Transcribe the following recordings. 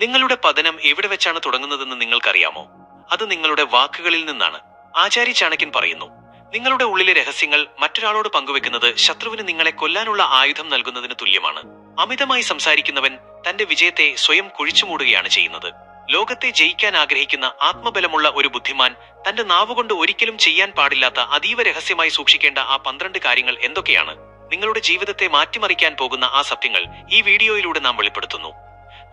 നിങ്ങളുടെ പതനം എവിടെ വെച്ചാണ് തുടങ്ങുന്നതെന്ന് നിങ്ങൾക്കറിയാമോ? അത് നിങ്ങളുടെ വാക്കുകളിൽ നിന്നാണ്. ആചാര്യ ചാണക്യൻ പറയുന്നു, നിങ്ങളുടെ ഉള്ളിലെ രഹസ്യങ്ങൾ മറ്റൊരാളോട് പങ്കുവെക്കുന്നത് ശത്രുവിന് നിങ്ങളെ കൊല്ലാനുള്ള ആയുധം നൽകുന്നതിന് തുല്യമാണ്. അമിതമായി സംസാരിക്കുന്നവൻ തന്റെ വിജയത്തെ സ്വയം കുഴിച്ചുമൂടുകയാണ് ചെയ്യുന്നത്. ലോകത്തെ ജയിക്കാൻ ആഗ്രഹിക്കുന്ന ആത്മബലമുള്ള ഒരു ബുദ്ധിമാൻ തന്റെ നാവുകൊണ്ട് ഒരിക്കലും ചെയ്യാൻ പാടില്ലാത്ത അതീവ രഹസ്യമായി സൂക്ഷിക്കേണ്ട ആ 12 കാര്യങ്ങൾ എന്തൊക്കെയാണ്? നിങ്ങളുടെ ജീവിതത്തെ മാറ്റിമറിക്കാൻ പോകുന്ന ആ സത്യങ്ങൾ ഈ വീഡിയോയിലൂടെ നാം വെളിപ്പെടുത്തുന്നു.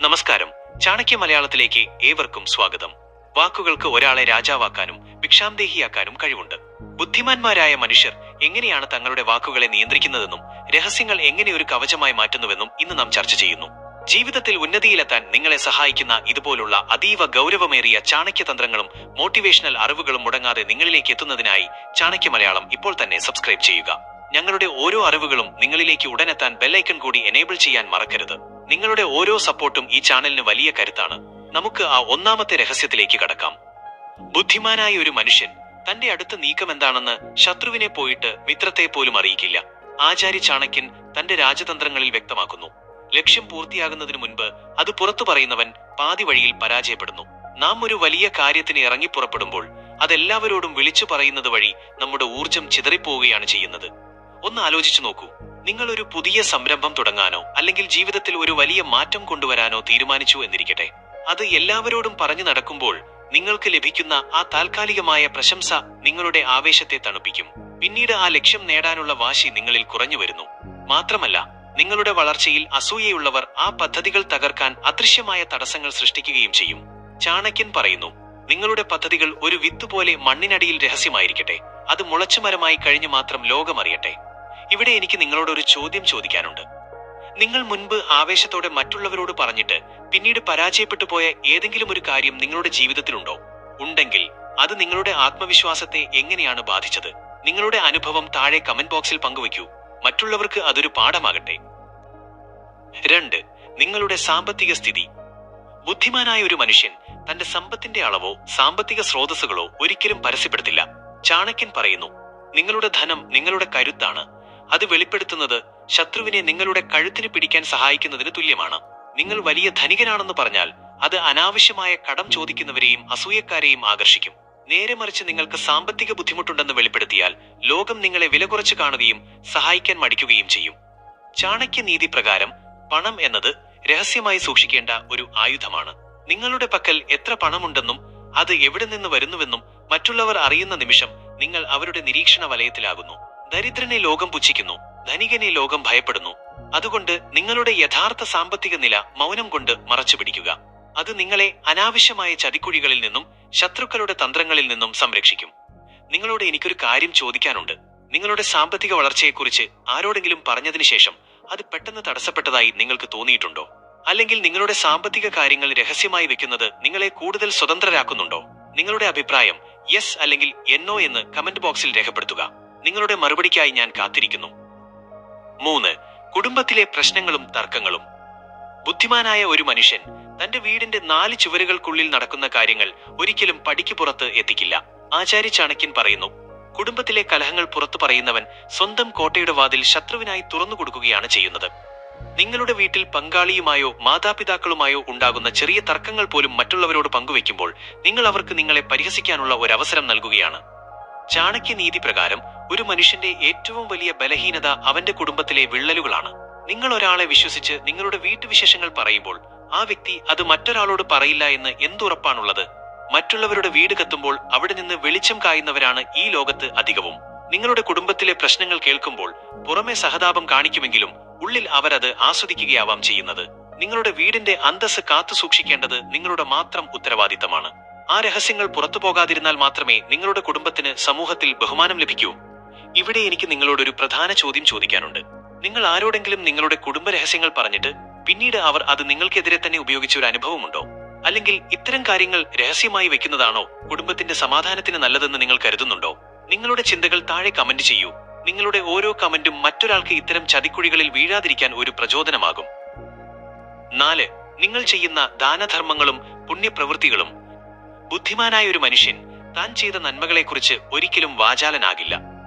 നമസ്കാരം, ചാണക്യ മലയാളത്തിലേക്ക് ഏവർക്കും സ്വാഗതം. വാക്കുകൾക്ക് ഒരാളെ രാജാവാക്കാനും ഭിക്ഷാംദേഹിയാക്കാനും കഴിവുണ്ട്. ബുദ്ധിമാന്മാരായ മനുഷ്യർ എങ്ങനെയാണ് തങ്ങളുടെ വാക്കുകളെ നിയന്ത്രിക്കുന്നതെന്നും രഹസ്യങ്ങൾ എങ്ങനെ ഒരു കവചമായി മാറ്റുന്നുവെന്നും ഇന്ന് നാം ചർച്ച ചെയ്യുന്നു. ജീവിതത്തിൽ ഉന്നതിയിലെത്താൻ നിങ്ങളെ സഹായിക്കുന്ന ഇതുപോലുള്ള അതീവ ഗൗരവമേറിയ ചാണക്യതന്ത്രങ്ങളും മോട്ടിവേഷണൽ അറിവുകളും മുടങ്ങാതെ നിങ്ങളിലേക്ക് എത്തുന്നതിനായി ചാണക്യ മലയാളം ഇപ്പോൾ തന്നെ സബ്സ്ക്രൈബ് ചെയ്യുക. ഞങ്ങളുടെ ഓരോ അറിവുകളും നിങ്ങളിലേക്ക് ഉടനെത്താൻ ബെല്ലൈക്കൺ കൂടി എനേബിൾ ചെയ്യാൻ മറക്കരുത്. നിങ്ങളുടെ ഓരോ സപ്പോർട്ടും ഈ ചാനലിന് വലിയ കരുത്താണ്. നമുക്ക് ആ ഒന്നാമത്തെ രഹസ്യത്തിലേക്ക് കടക്കാം. ബുദ്ധിമാനായ ഒരു മനുഷ്യൻ തന്റെ അടുത്ത നീക്കം എന്താണെന്ന് ശത്രുവിനെ പോയിട്ട് മിത്രത്തെ പോലും അറിയിക്കില്ല. ആചാര്യ ചാണക്യൻ തന്റെ രാജതന്ത്രങ്ങളിൽ വ്യക്തമാക്കുന്നു, ലക്ഷ്യം പൂർത്തിയാകുന്നതിനു മുൻപ് അത് പുറത്തു പറയുന്നവൻ പാതി വഴിയിൽ പരാജയപ്പെടുന്നു. നാം ഒരു വലിയ കാര്യത്തിന് ഇറങ്ങിപ്പുറപ്പെടുമ്പോൾ അതെല്ലാവരോടും വിളിച്ചു പറയുന്നത് വഴി നമ്മുടെ ഊർജം ചിതറിപ്പോവുകയാണ് ചെയ്യുന്നത്. ഒന്ന് ആലോചിച്ചു നോക്കൂ. നിങ്ങൾ ഒരു പുതിയ സംരംഭം തുടങ്ങാനോ അല്ലെങ്കിൽ ജീവിതത്തിൽ ഒരു വലിയ മാറ്റം കൊണ്ടുവരാനോ തീരുമാനിച്ചു എന്നിരിക്കട്ടെ. അത് എല്ലാവരോടും പറഞ്ഞു നടക്കുമ്പോൾ നിങ്ങൾക്ക് ലഭിക്കുന്ന ആ താൽക്കാലികമായ പ്രശംസ നിങ്ങളുടെ ആവേശത്തെ തണുപ്പിക്കും. പിന്നീട് ആ ലക്ഷ്യം നേടാനുള്ള വാശി നിങ്ങളിൽ കുറഞ്ഞു വരുന്നു. മാത്രമല്ല, നിങ്ങളുടെ വളർച്ചയിൽ അസൂയയുള്ളവർ ആ പദ്ധതികൾ തകർക്കാൻ അദൃശ്യമായ തടസ്സങ്ങൾ സൃഷ്ടിക്കുകയും ചെയ്യും. ചാണക്യൻ പറയുന്നു, നിങ്ങളുടെ പദ്ധതികൾ ഒരു വിത്ത് പോലെ മണ്ണിനടിയിൽ രഹസ്യമായിരിക്കട്ടെ. അത് മുളച്ചുമരമായി കഴിഞ്ഞു മാത്രം ലോകമറിയട്ടെ. ഇവിടെ എനിക്ക് നിങ്ങളോട് ഒരു ചോദ്യം ചോദിക്കാനുണ്ട്. നിങ്ങൾ മുൻപ് ആവേശത്തോടെ മറ്റുള്ളവരോട് പറഞ്ഞിട്ട് പിന്നീട് പരാജയപ്പെട്ടു പോയ ഏതെങ്കിലും ഒരു കാര്യം നിങ്ങളുടെ ജീവിതത്തിലുണ്ടോ? ഉണ്ടെങ്കിൽ അത് നിങ്ങളുടെ ആത്മവിശ്വാസത്തെ എങ്ങനെയാണ് ബാധിച്ചത്? നിങ്ങളുടെ അനുഭവം താഴെ കമന്റ് ബോക്സിൽ പങ്കുവയ്ക്കൂ. മറ്റുള്ളവർക്ക് അതൊരു പാഠമാകട്ടെ. 2. നിങ്ങളുടെ സാമ്പത്തിക സ്ഥിതി. ബുദ്ധിമാനായ ഒരു മനുഷ്യൻ തന്റെ സമ്പത്തിന്റെ അളവോ സാമ്പത്തിക സ്രോതസ്സുകളോ ഒരിക്കലും പരസ്യപ്പെടുത്തില്ല. ചാണക്യൻ പറയുന്നു, നിങ്ങളുടെ ധനം നിങ്ങളുടെ കരുത്താണ്. അത് വെളിപ്പെടുത്തുന്നത് ശത്രുവിനെ നിങ്ങളുടെ കഴുത്തിന് പിടിക്കാൻ സഹായിക്കുന്നതിന് തുല്യമാണ്. നിങ്ങൾ വലിയ ധനികനാണെന്ന് പറഞ്ഞാൽ അത് അനാവശ്യമായ കടം ചോദിക്കുന്നവരെയും അസൂയക്കാരെയും ആകർഷിക്കും. നേരെ മറിച്ച് നിങ്ങൾക്ക് സാമ്പത്തിക ബുദ്ധിമുട്ടുണ്ടെന്ന് വെളിപ്പെടുത്തിയാൽ ലോകം നിങ്ങളെ വില കുറച്ച് കാണുകയും സഹായിക്കാൻ മടിക്കുകയും ചെയ്യും. ചാണക്യ നീതി പ്രകാരം പണം എന്നത് രഹസ്യമായി സൂക്ഷിക്കേണ്ട ഒരു ആയുധമാണ്. നിങ്ങളുടെ പക്കൽ എത്ര പണമുണ്ടെന്നും അത് എവിടെ നിന്ന് വരുന്നുവെന്നും മറ്റുള്ളവർ അറിയുന്ന നിമിഷം നിങ്ങൾ അവരുടെ നിരീക്ഷണ വലയത്തിലാകുന്നു. ദരിദ്രനെ ലോകം പുച്ഛിക്കുന്നു, ധനികനെ ലോകം ഭയപ്പെടുന്നു. അതുകൊണ്ട് നിങ്ങളുടെ യഥാർത്ഥ സാമ്പത്തിക നില മൗനം കൊണ്ട് മറച്ചു പിടിക്കുക. അത് നിങ്ങളെ അനാവശ്യമായ ചതിക്കുഴികളിൽ നിന്നും ശത്രുക്കളുടെ തന്ത്രങ്ങളിൽ നിന്നും സംരക്ഷിക്കും. നിങ്ങളോട് എനിക്കൊരു കാര്യം ചോദിക്കാനുണ്ട്. നിങ്ങളുടെ സാമ്പത്തിക വളർച്ചയെക്കുറിച്ച് ആരോടെങ്കിലും പറഞ്ഞതിന് ശേഷം അത് പെട്ടെന്ന് തടസ്സപ്പെട്ടതായി നിങ്ങൾക്ക് തോന്നിയിട്ടുണ്ടോ? അല്ലെങ്കിൽ നിങ്ങളുടെ സാമ്പത്തിക കാര്യങ്ങൾ രഹസ്യമായി വെക്കുന്നത് നിങ്ങളെ കൂടുതൽ സ്വതന്ത്രരാക്കുന്നുണ്ടോ? നിങ്ങളുടെ അഭിപ്രായം യെസ് അല്ലെങ്കിൽ എന്നോ എന്ന് കമന്റ് ബോക്സിൽ രേഖപ്പെടുത്തുക. നിങ്ങളുടെ മറുപടിക്കായി ഞാൻ കാത്തിരിക്കുന്നു. 3. കുടുംബത്തിലെ പ്രശ്നങ്ങളും തർക്കങ്ങളും. ബുദ്ധിമാനായ ഒരു മനുഷ്യൻ തന്റെ വീടിന്റെ 4 ചുവരുകൾക്കുള്ളിൽ നടക്കുന്ന കാര്യങ്ങൾ ഒരിക്കലും പടിക്ക് പുറത്ത് എത്തിക്കില്ല. ആചാര്യ ചാണക്യൻ പറയുന്നു, കുടുംബത്തിലെ കലഹങ്ങൾ പുറത്തു പറയുന്നവൻ സ്വന്തം കോട്ടയുടെ വാതിൽ ശത്രുവിനായി തുറന്നു കൊടുക്കുകയാണ് ചെയ്യുന്നത്. നിങ്ങളുടെ വീട്ടിൽ പങ്കാളിയുമായോ മാതാപിതാക്കളുമായോ ഉണ്ടാകുന്ന ചെറിയ തർക്കങ്ങൾ പോലും മറ്റുള്ളവരോട് പങ്കുവെക്കുമ്പോൾ നിങ്ങൾ അവർക്ക് നിങ്ങളെ പരിഹസിക്കാനുള്ള ഒരു അവസരം നൽകുകയാണ്. ചാണക്യ നീതി പ്രകാരം ഒരു മനുഷ്യന്റെ ഏറ്റവും വലിയ ബലഹീനത അവന്റെ കുടുംബത്തിലെ വിള്ളലുകളാണ്. നിങ്ങൾ ഒരാളെ വിശ്വസിച്ച് നിങ്ങളുടെ വീട്ടുവിശേഷങ്ങൾ പറയുമ്പോൾ ആ വ്യക്തി അത് മറ്റൊരാളോട് പറയില്ല എന്ന് എന്തുറപ്പാണുള്ളത്? മറ്റുള്ളവരുടെ വീട് കത്തുമ്പോൾ അവിടെ നിന്ന് വെളിച്ചം കായുന്നവരാണ് ഈ ലോകത്ത് അധികവും. നിങ്ങളുടെ കുടുംബത്തിലെ പ്രശ്നങ്ങൾ കേൾക്കുമ്പോൾ പുറമെ സഹതാപം കാണിക്കുമെങ്കിലും ഉള്ളിൽ അവരത് ആസ്വദിക്കുകയാവാം ചെയ്യുന്നത്. നിങ്ങളുടെ വീടിന്റെ അന്തസ്സ് കാത്തു സൂക്ഷിക്കേണ്ടത് നിങ്ങളുടെ മാത്രം ഉത്തരവാദിത്തമാണ്. ആ രഹസ്യങ്ങൾ പുറത്തു പോകാതിരുന്നാൽ മാത്രമേ നിങ്ങളുടെ കുടുംബത്തിന് സമൂഹത്തിൽ ബഹുമാനം ലഭിക്കൂ. ഇവിടെ എനിക്ക് നിങ്ങളോടൊരു പ്രധാന ചോദ്യം ചോദിക്കാനുണ്ട്. നിങ്ങൾ ആരോടെങ്കിലും നിങ്ങളുടെ കുടുംബ രഹസ്യങ്ങൾ പറഞ്ഞിട്ട് പിന്നീട് അവർ അത് നിങ്ങൾക്കെതിരെ തന്നെ ഉപയോഗിച്ച ഒരു അനുഭവമുണ്ടോ? അല്ലെങ്കിൽ ഇത്തരം കാര്യങ്ങൾ രഹസ്യമായി വെക്കുന്നതാണോ കുടുംബത്തിന്റെ സമാധാനത്തിന് നല്ലതെന്ന് നിങ്ങൾ കരുതുന്നുണ്ടോ? നിങ്ങളുടെ ചിന്തകൾ താഴെ കമന്റ് ചെയ്യൂ. നിങ്ങളുടെ ഓരോ കമന്റും മറ്റൊരാൾക്ക് ഇത്തരം ചതിക്കുഴികളിൽ വീഴാതിരിക്കാൻ ഒരു പ്രചോദനമാകും. 4. നിങ്ങൾ ചെയ്യുന്ന ദാനധർമ്മങ്ങളും പുണ്യപ്രവൃത്തികളും. ബുദ്ധിമാനായ ഒരു മനുഷ്യൻ താൻ ചെയ്ത നന്മകളെക്കുറിച്ച് ഒരിക്കലും വാചാലനാകില്ല.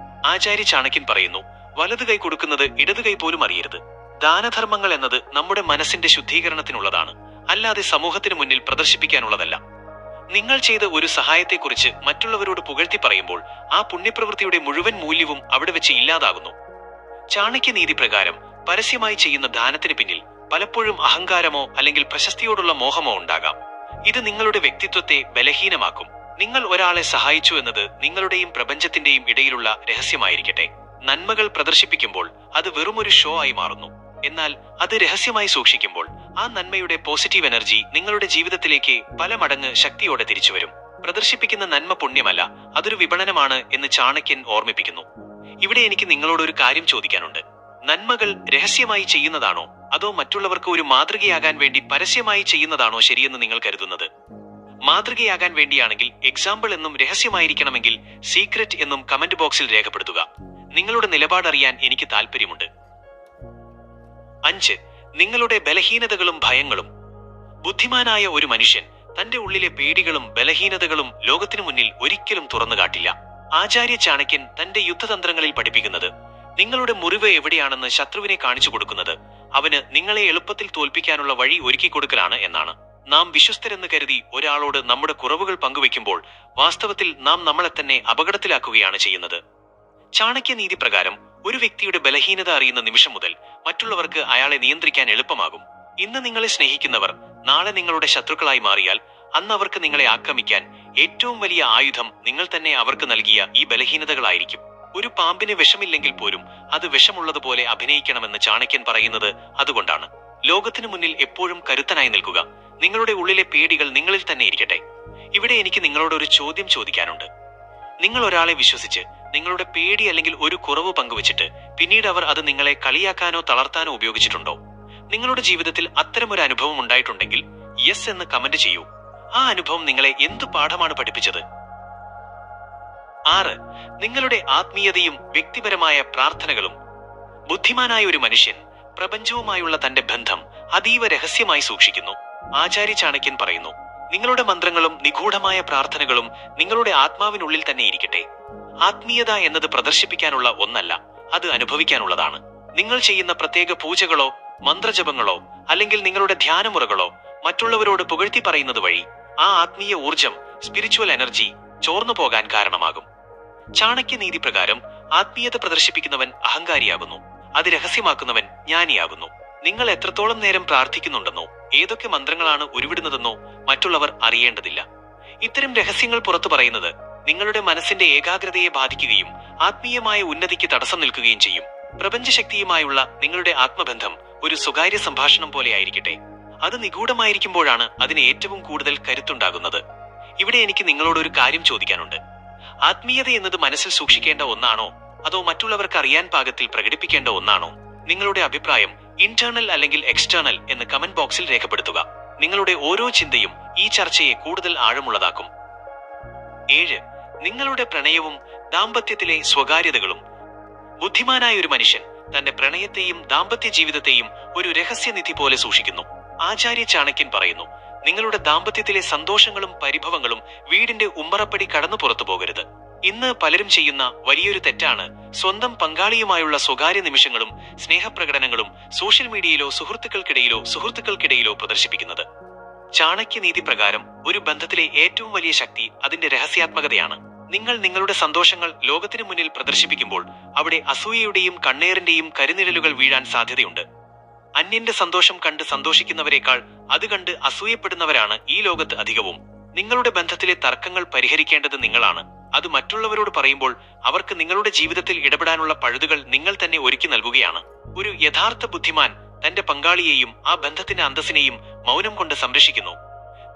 ആചാര്യ ചാണക്യൻ പറയുന്നു, വലതു കൈ കൊടുക്കുന്നത് ഇടതു കൈ പോലും അറിയരുത്. ദാനധർമ്മങ്ങൾ എന്നത് നമ്മുടെ മനസ്സിന്റെ ശുദ്ധീകരണത്തിനുള്ളതാണ്. അല്ലാതെ സമൂഹത്തിന് മുന്നിൽ പ്രദർശിപ്പിക്കാനുള്ളതല്ല. നിങ്ങൾ ചെയ്ത ഒരു സഹായത്തെക്കുറിച്ച് മറ്റുള്ളവരോട് പുകഴ്ത്തി പറയുമ്പോൾ ആ പുണ്യപ്രവൃത്തിയുടെ മുഴുവൻ മൂല്യവും അവിടെ വെച്ച് ഇല്ലാതാകുന്നു. ചാണക്യനീതി പ്രകാരം പരസ്യമായി ചെയ്യുന്ന ദാനത്തിന് പിന്നിൽ പലപ്പോഴും അഹങ്കാരമോ അല്ലെങ്കിൽ പ്രശസ്തിയോടുള്ള മോഹമോ ഉണ്ടാകാം. ഇത് നിങ്ങളുടെ വ്യക്തിത്വത്തെ ബലഹീനമാക്കും. നിങ്ങൾ ഒരാളെ സഹായിച്ചു എന്നത് നിങ്ങളുടെയും പ്രപഞ്ചത്തിന്റെയും ഇടയിലുള്ള രഹസ്യമായിരിക്കട്ടെ. നന്മകൾ പ്രദർശിപ്പിക്കുമ്പോൾ അത് വെറുമൊരു ഷോ ആയി മാറുന്നു. എന്നാൽ അത് രഹസ്യമായി സൂക്ഷിക്കുമ്പോൾ ആ നന്മയുടെ പോസിറ്റീവ് എനർജി നിങ്ങളുടെ ജീവിതത്തിലേക്ക് പല മടങ്ങ് ശക്തിയോടെ തിരിച്ചുവരും. പ്രദർശിപ്പിക്കുന്ന നന്മ പുണ്യമല്ല, അതൊരു വിപണനമാണ് എന്ന് ചാണക്യൻ ഓർമ്മിപ്പിക്കുന്നു. ഇവിടെ എനിക്ക് നിങ്ങളോട് ഒരു കാര്യം ചോദിക്കാനുണ്ട്. നന്മകൾ രഹസ്യമായി ചെയ്യുന്നതാണോ അതോ മറ്റുള്ളവർക്ക് ഒരു മാതൃകയാകാൻ വേണ്ടി പരസ്യമായി ചെയ്യുന്നതാണോ ശരിയെന്ന് നിങ്ങൾ കരുതുന്നത്? മാതൃകയാകാൻ വേണ്ടിയാണെങ്കിൽ എക്സാമ്പിൾ എന്നും, രഹസ്യമായിരിക്കണമെങ്കിൽ സീക്രട്ട് എന്നും കമന്റ് ബോക്സിൽ രേഖപ്പെടുത്തുക. നിങ്ങളുടെ നിലപാടറിയാൻ എനിക്ക് താല്പര്യമുണ്ട്. 5. നിങ്ങളുടെ ബലഹീനതകളും ഭയങ്ങളും. ബുദ്ധിമാനായ ഒരു മനുഷ്യൻ തന്റെ ഉള്ളിലെ പേടികളും ബലഹീനതകളും ലോകത്തിനു മുന്നിൽ ഒരിക്കലും തുറന്നു കാട്ടില്ല. ആചാര്യ ചാണക്യൻ തന്റെ യുദ്ധതന്ത്രങ്ങളിൽ പഠിപ്പിക്കുന്നത് നിങ്ങളുടെ മുറിവ് എവിടെയാണെന്ന് ശത്രുവിനെ കാണിച്ചു കൊടുക്കുന്നത് അവന് നിങ്ങളെ എളുപ്പത്തിൽ തോൽപ്പിക്കാനുള്ള വഴി ഒരുക്കി കൊടുക്കലാണ് എന്നാണ്. നാം വിശ്വസ്തരെന്ന് കരുതി ഒരാളോട് നമ്മുടെ കുറവുകൾ പങ്കുവെക്കുമ്പോൾ വാസ്തവത്തിൽ നാം നമ്മളെ തന്നെ അപകടത്തിലാക്കുകയാണ് ചെയ്യുന്നത്. ചാണക്യനീതി പ്രകാരം ഒരു വ്യക്തിയുടെ ബലഹീനത അറിയുന്ന നിമിഷം മുതൽ മറ്റുള്ളവർക്ക് അയാളെ നിയന്ത്രിക്കാൻ എളുപ്പമാകും. ഇന്ന് നിങ്ങളെ സ്നേഹിക്കുന്നവർ നാളെ നിങ്ങളുടെ ശത്രുക്കളായി മാറിയാൽ അന്ന് അവർക്ക് നിങ്ങളെ ആക്രമിക്കാൻ ഏറ്റവും വലിയ ആയുധം നിങ്ങൾ തന്നെ അവർക്ക് നൽകിയ ഈ ബലഹീനതകളായിരിക്കും. ഒരു പാമ്പിന് വിഷമില്ലെങ്കിൽ പോലും അത് വിഷമുള്ളതുപോലെ അഭിനയിക്കണമെന്ന് ചാണക്യൻ പറയുന്നത് അതുകൊണ്ടാണ്. ലോകത്തിനു മുന്നിൽ എപ്പോഴും കരുത്തനായി നിൽക്കുക. നിങ്ങളുടെ ഉള്ളിലെ പേടികൾ നിങ്ങളിൽ തന്നെ ഇരിക്കട്ടെ. ഇവിടെ എനിക്ക് നിങ്ങളോട് ഒരു ചോദ്യം ചോദിക്കാനുണ്ട്. നിങ്ങൾ ഒരാളെ വിശ്വസിച്ച് നിങ്ങളുടെ പേടി അല്ലെങ്കിൽ ഒരു കുറവ് പങ്കുവച്ചിട്ട് പിന്നീട് അവർ അത് നിങ്ങളെ കളിയാക്കാനോ തളർത്താനോ ഉപയോഗിച്ചിട്ടുണ്ടോ? നിങ്ങളുടെ ജീവിതത്തിൽ അത്തരമൊരു അനുഭവം ഉണ്ടായിട്ടുണ്ടെങ്കിൽ യെസ് എന്ന് കമന്റ് ചെയ്യൂ. ആ അനുഭവം നിങ്ങളെ എന്തു പാഠമാണ് പഠിപ്പിച്ചത്? 6. നിങ്ങളുടെ ആത്മീയതയും വ്യക്തിപരമായ പ്രാർത്ഥനകളും. ബുദ്ധിമാനായ ഒരു മനുഷ്യൻ പ്രപഞ്ചവുമായുള്ള തന്റെ ബന്ധം അതീവ രഹസ്യമായി സൂക്ഷിക്കുന്നു. ആചാര്യ ചാണക്യൻ പറയുന്നു, നിങ്ങളുടെ മന്ത്രങ്ങളും നിഗൂഢമായ പ്രാർത്ഥനകളും നിങ്ങളുടെ ആത്മാവിനുള്ളിൽ തന്നെ ഇരിക്കട്ടെ. ആത്മീയത എന്നത് പ്രദർശിപ്പിക്കാനുള്ള ഒന്നല്ല, അത് അനുഭവിക്കാനുള്ളതാണ്. നിങ്ങൾ ചെയ്യുന്ന പ്രത്യേക പൂജകളോ മന്ത്രജപങ്ങളോ അല്ലെങ്കിൽ നിങ്ങളുടെ ധ്യാനമുറകളോ മറ്റുള്ളവരോട് പുകഴ്ത്തി പറയുന്നത് വഴി ആ ആത്മീയ ഊർജം, സ്പിരിച്വൽ എനർജി ചോർന്നു പോകാൻ കാരണമാകും. ചാണക്യനീതി പ്രകാരം ആത്മീയത പ്രദർശിപ്പിക്കുന്നവൻ അഹങ്കാരിയാകുന്നു, അത് രഹസ്യമാക്കുന്നവൻ ജ്ഞാനിയാകുന്നു. നിങ്ങൾ എത്രത്തോളം നേരം പ്രാർത്ഥിക്കുന്നുണ്ടെന്നോ ഏതൊക്കെ മന്ത്രങ്ങളാണ് ഉരുവിടുന്നതെന്നോ മറ്റുള്ളവർ അറിയേണ്ടതില്ല. ഇത്തരം രഹസ്യങ്ങൾ പുറത്തു പറയുന്നത് നിങ്ങളുടെ മനസ്സിന്റെ ഏകാഗ്രതയെ ബാധിക്കുകയും ആത്മീയമായ ഉന്നതിക്ക് തടസ്സം നിൽക്കുകയും ചെയ്യും. പ്രപഞ്ചശക്തിയുമായുള്ള നിങ്ങളുടെ ആത്മബന്ധം ഒരു സ്വകാര്യ സംഭാഷണം പോലെ ആയിരിക്കട്ടെ. അത് നിഗൂഢമായിരിക്കുമ്പോഴാണ് അതിന് ഏറ്റവും കൂടുതൽ കരുത്തുണ്ടാകുന്നത്. ഇവിടെ എനിക്ക് നിങ്ങളോട് ഒരു കാര്യം ചോദിക്കാനുണ്ട്. ആത്മീയത എന്നത് മനസ്സിൽ സൂക്ഷിക്കേണ്ട ഒന്നാണോ അതോ മറ്റുള്ളവർക്ക് അറിയാൻ പാകത്തിൽ പ്രകടിപ്പിക്കേണ്ട ഒന്നാണോ? നിങ്ങളുടെ അഭിപ്രായം ഇന്റേണൽ അല്ലെങ്കിൽ എക്സ്റ്റേണൽ എന്ന് കമന്റ് ബോക്സിൽ രേഖപ്പെടുത്തുക. നിങ്ങളുടെ ഓരോ ചിന്തയും ഈ ചർച്ചയെ കൂടുതൽ ആഴമുള്ളതാക്കും. 7. നിങ്ങളുടെ പ്രണയവും ദാമ്പത്യത്തിലെ സ്വകാര്യതകളും. ബുദ്ധിമാനായ ഒരു മനുഷ്യൻ തന്റെ പ്രണയത്തെയും ദാമ്പത്യ ജീവിതത്തെയും ഒരു രഹസ്യനിധി പോലെ സൂക്ഷിക്കുന്നു. ആചാര്യ ചാണക്യൻ പറയുന്നു, നിങ്ങളുടെ ദാമ്പത്യത്തിലെ സന്തോഷങ്ങളും പരിഭവങ്ങളും വീടിന്റെ ഉമ്മറപ്പടി കടന്നു പുറത്തു പോകരുത്. ഇന്ന് പലരും ചെയ്യുന്ന വലിയൊരു തെറ്റാണ് സ്വന്തം പങ്കാളിയുമായുള്ള സ്വകാര്യ നിമിഷങ്ങളും സ്നേഹപ്രകടനങ്ങളും സോഷ്യൽ മീഡിയയിലോ സുഹൃത്തുക്കൾക്കിടയിലോ പ്രദർശിപ്പിക്കുന്നത്. ചാണക്യനീതി പ്രകാരം ഒരു ബന്ധത്തിലെ ഏറ്റവും വലിയ ശക്തി അതിന്റെ രഹസ്യാത്മകതയാണ്. നിങ്ങൾ നിങ്ങളുടെ സന്തോഷങ്ങൾ ലോകത്തിനു മുന്നിൽ പ്രദർശിപ്പിക്കുമ്പോൾ അവിടെ അസൂയയുടെയും കണ്ണേറിന്റെയും കരിനിഴലുകൾ വീഴാൻ സാധ്യതയുണ്ട്. അന്യന്റെ സന്തോഷം കണ്ട് സന്തോഷിക്കുന്നവരെക്കാൾ അത് കണ്ട് അസൂയപ്പെടുന്നവരാണ് ഈ ലോകത്ത് അധികവും. നിങ്ങളുടെ ബന്ധത്തിലെ തർക്കങ്ങൾ പരിഹരിക്കേണ്ടത് നിങ്ങളാണ്. അത് മറ്റുള്ളവരോട് പറയുമ്പോൾ അവർക്ക് നിങ്ങളുടെ ജീവിതത്തിൽ ഇടപെടാനുള്ള പഴുതുകൾ നിങ്ങൾ തന്നെ ഒരുക്കി നൽകുകയാണ്. ഒരു യഥാർത്ഥ ബുദ്ധിമാൻ തന്റെ പങ്കാളിയെയും ആ ബന്ധത്തിന്റെ അന്തസ്സിനെയും മൗനം കൊണ്ട് സംരക്ഷിക്കുന്നു.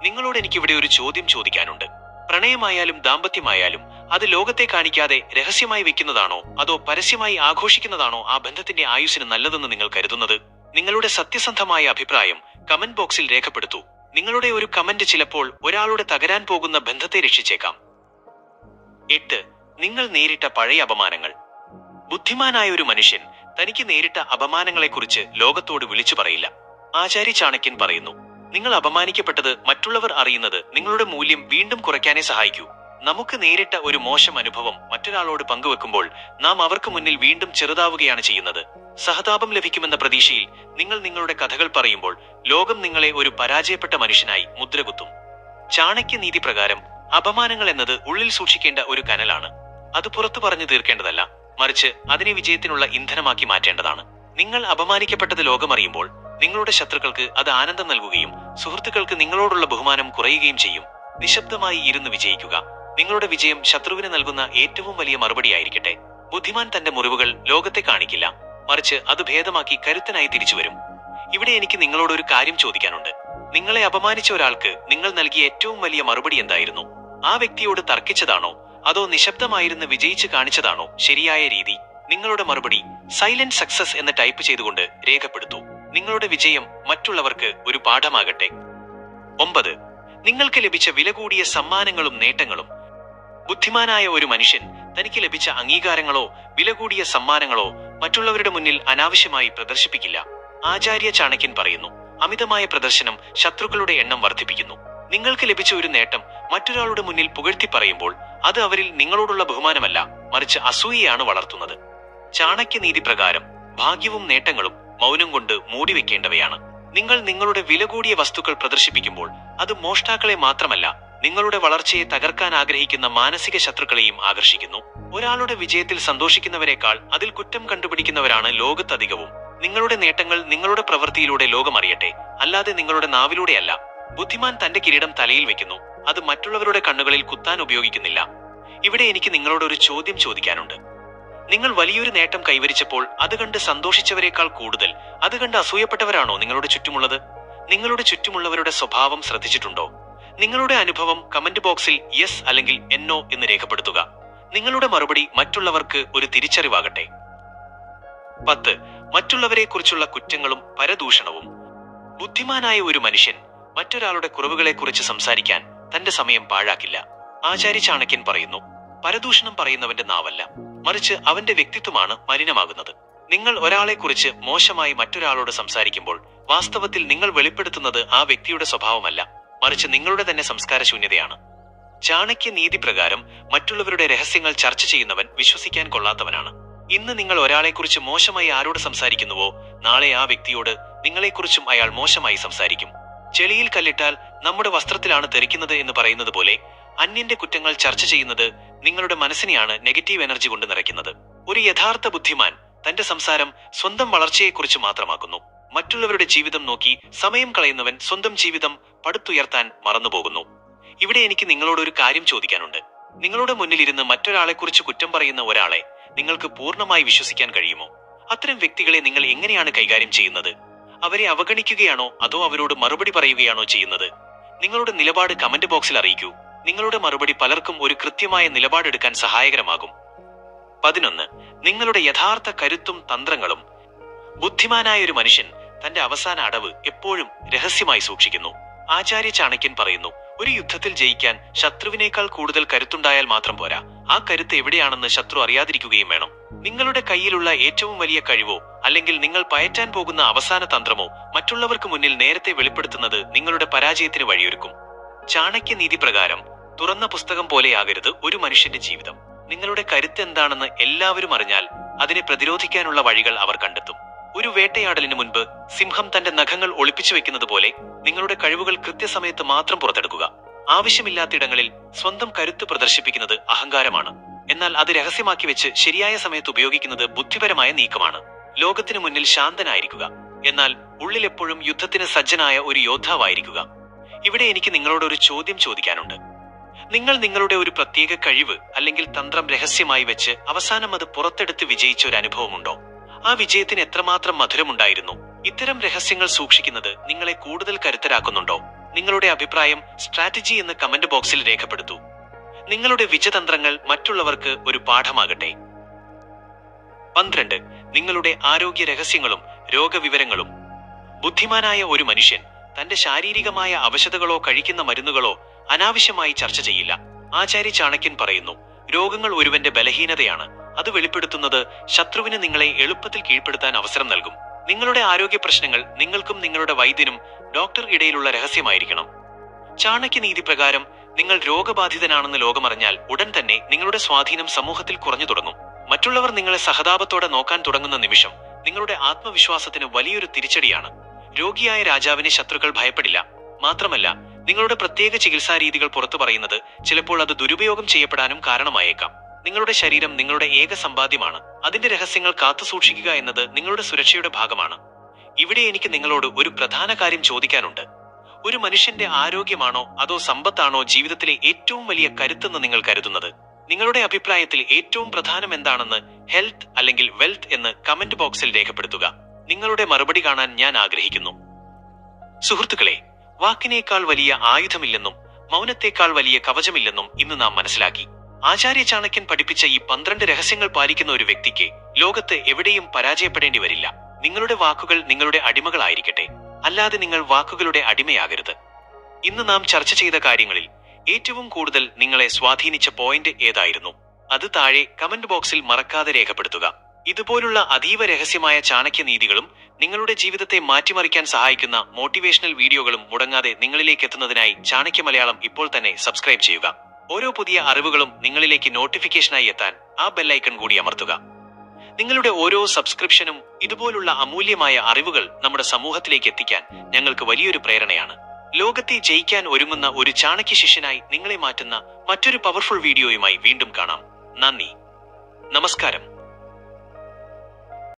നിങ്ങളോട് എനിക്കിവിടെ ഒരു ചോദ്യം ചോദിക്കാനുണ്ട്. പ്രണയമായാലും ദാമ്പത്യമായാലും അത് ലോകത്തെ കാണിക്കാതെ രഹസ്യമായി വെക്കുന്നതാണോ അതോ പരസ്യമായി ആഘോഷിക്കുന്നതാണോ ആ ബന്ധത്തിന്റെ ആയുസ്സിന് നല്ലതെന്ന് നിങ്ങൾ കരുതുന്നത്? നിങ്ങളുടെ സത്യസന്ധമായ അഭിപ്രായം കമന്റ് ബോക്സിൽ രേഖപ്പെടുത്തൂ. നിങ്ങളുടെ ഒരു കമന്റ് ചിലപ്പോൾ ഒരാളുടെ തകരാൻ പോകുന്ന ബന്ധത്തെ രക്ഷിച്ചേക്കാം. 8. നിങ്ങൾ നേരിട്ട പഴയ അപമാനങ്ങൾ. ബുദ്ധിമാനായ ഒരു മനുഷ്യൻ തനിക്ക് നേരിട്ട അപമാനങ്ങളെക്കുറിച്ച് ലോകത്തോട് വിളിച്ചു പറയില്ല. ആചാര്യ ചാണക്യൻ പറയുന്നു, നിങ്ങൾ അപമാനിക്കപ്പെട്ടത് മറ്റുള്ളവർ അറിയുന്നത് നിങ്ങളുടെ മൂല്യം വീണ്ടും കുറയ്ക്കാനേ സഹായിക്കൂ. നമുക്ക് നേരിട്ട ഒരു മോശം അനുഭവം മറ്റൊരാളോട് പങ്കുവെക്കുമ്പോൾ നാം അവർക്ക് മുന്നിൽ വീണ്ടും ചെറുതാവുകയാണ് ചെയ്യുന്നത്. സഹതാപം ലഭിക്കുമെന്ന പ്രതീക്ഷയിൽ നിങ്ങൾ നിങ്ങളുടെ കഥകൾ പറയുമ്പോൾ ലോകം നിങ്ങളെ ഒരു പരാജയപ്പെട്ട മനുഷ്യനായി മുദ്രകുത്തും. ചാണക്യനീതി പ്രകാരം അപമാനങ്ങൾ എന്നത് ഉള്ളിൽ സൂക്ഷിക്കേണ്ട ഒരു കനലാണ്. അത് പുറത്തു പറഞ്ഞു തീർക്കേണ്ടതല്ല, മറിച്ച് അതിനെ വിജയത്തിനുള്ള ഇന്ധനമാക്കി മാറ്റേണ്ടതാണ്. നിങ്ങൾ അപമാനിക്കപ്പെട്ടത് ലോകമറിയുമ്പോൾ നിങ്ങളുടെ ശത്രുക്കൾക്ക് അത് ആനന്ദം നൽകുകയും സുഹൃത്തുക്കൾക്ക് നിങ്ങളോടുള്ള ബഹുമാനം കുറയുകയും ചെയ്യും. നിശബ്ദമായി ഇരുന്ന് വിജയിക്കുക. നിങ്ങളുടെ വിജയം ശത്രുവിന് നൽകുന്ന ഏറ്റവും വലിയ മറുപടിയായിരിക്കട്ടെ. ബുദ്ധിമാൻ തന്റെ മുറിവുകൾ ലോകത്തെ കാണിക്കില്ല, മറിച്ച് അത് ഭേദമാക്കി കരുത്തനായി തിരിച്ചുവരും. ഇവിടെ എനിക്ക് നിങ്ങളോട് ഒരു കാര്യം ചോദിക്കാനുണ്ട്. നിങ്ങളെ അപമാനിച്ച ഒരാൾക്ക് നിങ്ങൾ നൽകിയ ഏറ്റവും വലിയ മറുപടി എന്തായിരുന്നു? ആ വ്യക്തിയോട് തർക്കിച്ചതാണോ അതോ നിശബ്ദമായിരുന്ന് വിജയിച്ച് കാണിച്ചതാണോ ശരിയായ രീതി? നിങ്ങളുടെ മറുപടി സൈലന്റ് സക്സസ് എന്ന് ടൈപ്പ് ചെയ്തുകൊണ്ട് രേഖപ്പെടുത്തൂ. നിങ്ങളുടെ വിജയം മറ്റുള്ളവർക്ക് ഒരു പാഠമാകട്ടെ. 9. നിങ്ങൾക്ക് ലഭിച്ച വില കൂടിയ സമ്മാനങ്ങളും നേട്ടങ്ങളും. ബുദ്ധിമാനായ ഒരു മനുഷ്യൻ തനിക്ക് ലഭിച്ച അംഗീകാരങ്ങളോ വില കൂടിയ സമ്മാനങ്ങളോ മറ്റുള്ളവരുടെ മുന്നിൽ അനാവശ്യമായി പ്രദർശിപ്പിക്കില്ല. ആചാര്യ ചാണക്യൻ പറയുന്നു, അമിതമായ പ്രദർശനം ശത്രുക്കളുടെ എണ്ണം വർദ്ധിപ്പിക്കുന്നു. നിങ്ങൾക്ക് ലഭിച്ച ഒരു നേട്ടം മറ്റൊരാളുടെ മുന്നിൽ പുകഴ്ത്തി പറയുമ്പോൾ അത് അവരിൽ നിങ്ങളോടുള്ള ബഹുമാനമല്ല, മറിച്ച് അസൂയയാണ് വളർത്തുന്നത്. ചാണക്യനീതി പ്രകാരം ഭാഗ്യവും നേട്ടങ്ങളും മൗനം കൊണ്ട് മൂടിവെക്കേണ്ടവയാണ്. നിങ്ങൾ നിങ്ങളുടെ വില കൂടിയ വസ്തുക്കൾ പ്രദർശിപ്പിക്കുമ്പോൾ അത് മോഷ്ടാക്കളെ മാത്രമല്ല, നിങ്ങളുടെ വളർച്ചയെ തകർക്കാൻ ആഗ്രഹിക്കുന്ന മാനസിക ശത്രുക്കളെയും ആകർഷിക്കുന്നു. ഒരാളുടെ വിജയത്തിൽ സന്തോഷിക്കുന്നവരെക്കാൾ അതിൽ കുറ്റം കണ്ടുപിടിക്കുന്നവരാണ് ലോകത്തധികവും. നിങ്ങളുടെ നേട്ടങ്ങൾ നിങ്ങളുടെ പ്രവൃത്തിയിലൂടെ ലോകമറിയട്ടെ, അല്ലാതെ നിങ്ങളുടെ നാവിലൂടെയല്ല. ബുദ്ധിമാൻ തന്റെ കിരീടം തലയിൽ വെക്കുന്നു, അത് മറ്റുള്ളവരുടെ കണ്ണുകളിൽ കുത്താൻ ഉപയോഗിക്കുന്നില്ല. ഇവിടെ എനിക്ക് നിങ്ങളോട് ഒരു ചോദ്യം ചോദിക്കാനുണ്ട്. നിങ്ങൾ വലിയൊരു നേട്ടം കൈവരിച്ചപ്പോൾ അത് കണ്ട് സന്തോഷിച്ചവരെക്കാൾ കൂടുതൽ അത് കണ്ട് അസൂയപ്പെട്ടവരാണോ നിങ്ങളുടെ ചുറ്റുമുള്ളത്? നിങ്ങളുടെ ചുറ്റുമുള്ളവരുടെ സ്വഭാവം ശ്രദ്ധിച്ചിട്ടുണ്ടോ? നിങ്ങളുടെ അനുഭവം കമന്റ് ബോക്സിൽ യെസ് അല്ലെങ്കിൽ എന്നോ എന്ന് രേഖപ്പെടുത്തുക. നിങ്ങളുടെ മറുപടി മറ്റുള്ളവർക്ക് ഒരു തിരിച്ചറിവാകട്ടെ. 10. മറ്റുള്ളവരെ കുറിച്ചുള്ള കുറ്റങ്ങളും പരദൂഷണവും. ബുദ്ധിമാനായ ഒരു മനുഷ്യൻ മറ്റൊരാളുടെ കുറവുകളെക്കുറിച്ച് സംസാരിക്കാൻ തന്റെ സമയം പാഴാക്കില്ല. ആചാര്യ ചാണക്യൻ പറയുന്നു, പരദൂഷണം പറയുന്നവന്റെ നാവല്ല, മറിച്ച് അവന്റെ വ്യക്തിത്വമാണ് മലിനമാകുന്നത്. നിങ്ങൾ ഒരാളെക്കുറിച്ച് മോശമായി മറ്റൊരാളോട് സംസാരിക്കുമ്പോൾ വാസ്തവത്തിൽ നിങ്ങൾ വെളിപ്പെടുത്തുന്നത് ആ വ്യക്തിയുടെ സ്വഭാവമല്ല, മറിച്ച് നിങ്ങളുടെ തന്നെ സംസ്കാരശൂന്യതയാണ്. ചാണക്യനീതി പ്രകാരം മറ്റുള്ളവരുടെ രഹസ്യങ്ങൾ ചർച്ച ചെയ്യുന്നവൻ വിശ്വസിക്കാൻ കൊള്ളാത്തവനാണ്. ഇന്ന് നിങ്ങൾ ഒരാളെക്കുറിച്ച് മോശമായി ആരോട് സംസാരിക്കുന്നുവോ, നാളെ ആ വ്യക്തിയോട് നിങ്ങളെക്കുറിച്ചും അയാൾ മോശമായി സംസാരിക്കും. ചെളിയിൽ കല്ലിട്ടാൽ നമ്മുടെ വസ്ത്രത്തിലാണ് തെറിക്കുന്നത് എന്ന് പറയുന്നത് പോലെ അന്യന്റെ കുറ്റങ്ങൾ ചർച്ച ചെയ്യുന്നത് നിങ്ങളുടെ മനസ്സിനെയാണ് നെഗറ്റീവ് എനർജി കൊണ്ട് നിറയ്ക്കുന്നത്. ഒരു യഥാർത്ഥ ബുദ്ധിമാൻ തന്റെ സംസാരം സ്വന്തം വളർച്ചയെക്കുറിച്ച് മാത്രമാക്കുന്നു. മറ്റുള്ളവരുടെ ജീവിതം നോക്കി സമയം കളയുന്നവൻ സ്വന്തം ജീവിതം പടുത്തുയർത്താൻ മറന്നുപോകുന്നു. ഇവിടെ എനിക്ക് നിങ്ങളോട് ഒരു കാര്യം ചോദിക്കാനുണ്ട്. നിങ്ങളുടെ മുന്നിലിരുന്ന് മറ്റൊരാളെക്കുറിച്ച് കുറ്റം പറയുന്ന ഒരാളെ നിങ്ങൾക്ക് പൂർണ്ണമായി വിശ്വസിക്കാൻ കഴിയുമോ? അത്തരം വ്യക്തികളെ നിങ്ങൾ എങ്ങനെയാണ് കൈകാര്യം ചെയ്യുന്നത്? അവരെ അവഗണിക്കുകയാണോ അതോ അവരോട് മറുപടി പറയുകയാണോ ചെയ്യുന്നത്? നിങ്ങളുടെ നിലപാട് കമന്റ് ബോക്സിൽ അറിയിക്കൂ. നിങ്ങളുടെ മറുപടി പലർക്കും ഒരു കൃത്യമായ നിലപാടെടുക്കാൻ സഹായകരമാകും. 11. നിങ്ങളുടെ യഥാർത്ഥ കരുത്തും തന്ത്രങ്ങളും. ബുദ്ധിമാനായ ഒരു മനുഷ്യൻ തന്റെ അവസാന അടവ് എപ്പോഴും രഹസ്യമായി സൂക്ഷിക്കുന്നു. ആചാര്യ ചാണക്യൻ പറയുന്നു, ഒരു യുദ്ധത്തിൽ ജയിക്കാൻ ശത്രുവിനേക്കാൾ കൂടുതൽ കരുത്തുണ്ടായാൽ മാത്രം പോരാ, ആ കരുത്ത് എവിടെയാണെന്ന് ശത്രു അറിയാതിരിക്കുകയും വേണം. നിങ്ങളുടെ കയ്യിലുള്ള ഏറ്റവും വലിയ കഴിവോ അല്ലെങ്കിൽ നിങ്ങൾ പയറ്റാൻ പോകുന്ന അവസാന തന്ത്രമോ മറ്റുള്ളവർക്ക് മുന്നിൽ നേരത്തെ വെളിപ്പെടുത്തുന്നത് നിങ്ങളുടെ പരാജയത്തിന് വഴിയൊരുക്കും. ചാണക്യനീതി പ്രകാരം തുറന്ന പുസ്തകം പോലെയാകരുത് ഒരു മനുഷ്യന്റെ ജീവിതം. നിങ്ങളുടെ കരുത്ത് എന്താണെന്ന് എല്ലാവരും അറിഞ്ഞാൽ അതിനെ പ്രതിരോധിക്കാനുള്ള വഴികൾ അവർ കണ്ടെത്തും. ഒരു വേട്ടയാടലിന് മുൻപ് സിംഹം തന്റെ നഖങ്ങൾ ഒളിപ്പിച്ചു വെക്കുന്നത് പോലെ നിങ്ങളുടെ കഴിവുകൾ കൃത്യസമയത്ത് മാത്രം പുറത്തെടുക്കുക. ആവശ്യമില്ലാത്തിടങ്ങളിൽ സ്വന്തം കരുത്ത് പ്രദർശിപ്പിക്കുന്നത് അഹങ്കാരമാണ്. എന്നാൽ അത് രഹസ്യമാക്കി വെച്ച് ശരിയായ സമയത്ത് ഉപയോഗിക്കുന്നത് ബുദ്ധിപരമായ നീക്കമാണ്. ലോകത്തിനു മുന്നിൽ ശാന്തനായിരിക്കുക, എന്നാൽ ഉള്ളിലെപ്പോഴും യുദ്ധത്തിന് സജ്ജനായ ഒരു യോദ്ധാവായിരിക്കുക. ഇവിടെ എനിക്ക് നിങ്ങളോട് ഒരു ചോദ്യം ചോദിക്കാനുണ്ട്. നിങ്ങൾ നിങ്ങളുടെ ഒരു പ്രത്യേക കഴിവ് അല്ലെങ്കിൽ തന്ത്രം രഹസ്യമായി വെച്ച് അവസാനം അത് പുറത്തെടുത്ത് വിജയിച്ച ഒരു അനുഭവമുണ്ടോ? ആ വിജയത്തിന് എത്രമാത്രം മധുരമുണ്ടായിരുന്നു? ഇത്തരം രഹസ്യങ്ങൾ സൂക്ഷിക്കുന്നത് നിങ്ങളെ കൂടുതൽ കരുത്തരാക്കുന്നുണ്ടോ? നിങ്ങളുടെ അഭിപ്രായം സ്ട്രാറ്റജി എന്ന് കമന്റ് ബോക്സിൽ രേഖപ്പെടുത്തൂ. നിങ്ങളുടെ വിജയതന്ത്രങ്ങൾ മറ്റുള്ളവർക്ക് ഒരു പാഠമാകട്ടെ. 12. നിങ്ങളുടെ ആരോഗ്യ രഹസ്യങ്ങളും രോഗവിവരങ്ങളും. ബുദ്ധിമാനായ ഒരു മനുഷ്യൻ തന്റെ ശാരീരികമായ അവശതകളോ കഴിക്കുന്ന മരുന്നുകളോ അനാവശ്യമായി ചർച്ച ചെയ്യില്ല. ആചാര്യ ചാണക്യൻ പറയുന്നു, രോഗങ്ങൾ ഒരുവന്റെ ബലഹീനതയാണ്. അത് വെളിപ്പെടുത്തുന്നത് ശത്രുവിന് നിങ്ങളെ എളുപ്പത്തിൽ കീഴ്പ്പെടുത്താൻ അവസരം നൽകും. നിങ്ങളുടെ ആരോഗ്യ പ്രശ്നങ്ങൾ നിങ്ങൾക്കും നിങ്ങളുടെ വൈദ്യനും ഡോക്ടർ ഇടയിലുള്ള രഹസ്യമായിരിക്കണം. ചാണക്യനീതി പ്രകാരം നിങ്ങൾ രോഗബാധിതനാണെന്ന് ലോകമറിഞ്ഞാൽ ഉടൻ തന്നെ നിങ്ങളുടെ സ്വാധീനം സമൂഹത്തിൽ കുറഞ്ഞു തുടങ്ങും. മറ്റുള്ളവർ നിങ്ങളെ സഹതാപത്തോടെ നോക്കാൻ തുടങ്ങുന്ന നിമിഷം നിങ്ങളുടെ ആത്മവിശ്വാസത്തിന് വലിയൊരു തിരിച്ചടിയാണ്. രോഗിയായ രാജാവിനെ ശത്രുക്കൾ ഭയപ്പെടില്ല. മാത്രമല്ല, നിങ്ങളുടെ പ്രത്യേക ചികിത്സാ രീതികൾ പുറത്തു പറയുന്നത് ചിലപ്പോൾ അത് ദുരുപയോഗം ചെയ്യപ്പെടാനും കാരണമായേക്കാം. നിങ്ങളുടെ ശരീരം നിങ്ങളുടെ ഏക സമ്പാദ്യമാണ്. അതിന്റെ രഹസ്യങ്ങൾ കാത്തുസൂക്ഷിക്കുക എന്നത് നിങ്ങളുടെ സുരക്ഷയുടെ ഭാഗമാണ്. ഇവിടെ എനിക്ക് നിങ്ങളോട് ഒരു പ്രധാന കാര്യം ചോദിക്കാനുണ്ട്. ഒരു മനുഷ്യന്റെ ആരോഗ്യമാണോ അതോ സമ്പത്താണോ ജീവിതത്തിലെ ഏറ്റവും വലിയ കരുത്തെന്ന് നിങ്ങൾ കരുതുന്നത്? നിങ്ങളുടെ അഭിപ്രായത്തിൽ ഏറ്റവും പ്രധാനം എന്താണെന്ന് ഹെൽത്ത് അല്ലെങ്കിൽ വെൽത്ത് എന്ന് കമന്റ് ബോക്സിൽ രേഖപ്പെടുത്തുക. നിങ്ങളുടെ മറുപടി കാണാൻ ഞാൻ ആഗ്രഹിക്കുന്നു. സുഹൃത്തുക്കളെ, വാക്കിനേക്കാൾ വലിയ ആയുധമില്ലെന്നും മൗനത്തേക്കാൾ വലിയ കവചമില്ലെന്നും ഇന്ന് നാം മനസ്സിലാക്കി. ആചാര്യ ചാണക്യൻ പഠിപ്പിച്ച ഈ 12 രഹസ്യങ്ങൾ പാലിക്കുന്ന ഒരു വ്യക്തിക്ക് ലോകത്ത് എവിടെയും പരാജയപ്പെടേണ്ടി വരില്ല. നിങ്ങളുടെ വാക്കുകൾ നിങ്ങളുടെ അടിമകളായിരിക്കട്ടെ, അല്ലാതെ നിങ്ങൾ വാക്കുകളുടെ അടിമയാകരുത്. ഇന്ന് നാം ചർച്ച ചെയ്ത കാര്യങ്ങളിൽ ഏറ്റവും കൂടുതൽ നിങ്ങളെ സ്വാധീനിച്ച പോയിന്റ് ഏതായിരുന്നു? അത് താഴെ കമന്റ് ബോക്സിൽ മറക്കാതെ രേഖപ്പെടുത്തുക. ഇതുപോലുള്ള അതീവ രഹസ്യമായ ചാണക്യ നീതികളും നിങ്ങളുടെ ജീവിതത്തെ മാറ്റിമറിക്കാൻ സഹായിക്കുന്ന മോട്ടിവേഷണൽ വീഡിയോകളും മുടങ്ങാതെ നിങ്ങളിലേക്ക് എത്തുന്നതിനായി ചാണക്യ മലയാളം ഇപ്പോൾ തന്നെ സബ്സ്ക്രൈബ് ചെയ്യുക. ഓരോ പുതിയ അറിവുകളും നിങ്ങളിലേക്ക് നോട്ടിഫിക്കേഷനായി എത്താൻ ആ ബെല്ലൈക്കൺ കൂടി അമർത്തുക. നിങ്ങളുടെ ഓരോ സബ്സ്ക്രിപ്ഷനും ഇതുപോലുള്ള അമൂല്യമായ അറിവുകൾ നമ്മുടെ സമൂഹത്തിലേക്ക് എത്തിക്കാൻ ഞങ്ങൾക്ക് വലിയൊരു പ്രേരണയാണ്. ലോകത്തെ ജയിക്കാൻ ഒരുങ്ങുന്ന ഒരു ചാണക്യ ശിഷ്യനായി നിങ്ങളെ മാറ്റുന്ന മറ്റൊരു പവർഫുൾ വീഡിയോയുമായി വീണ്ടും കാണാം. നന്ദി, നമസ്കാരം.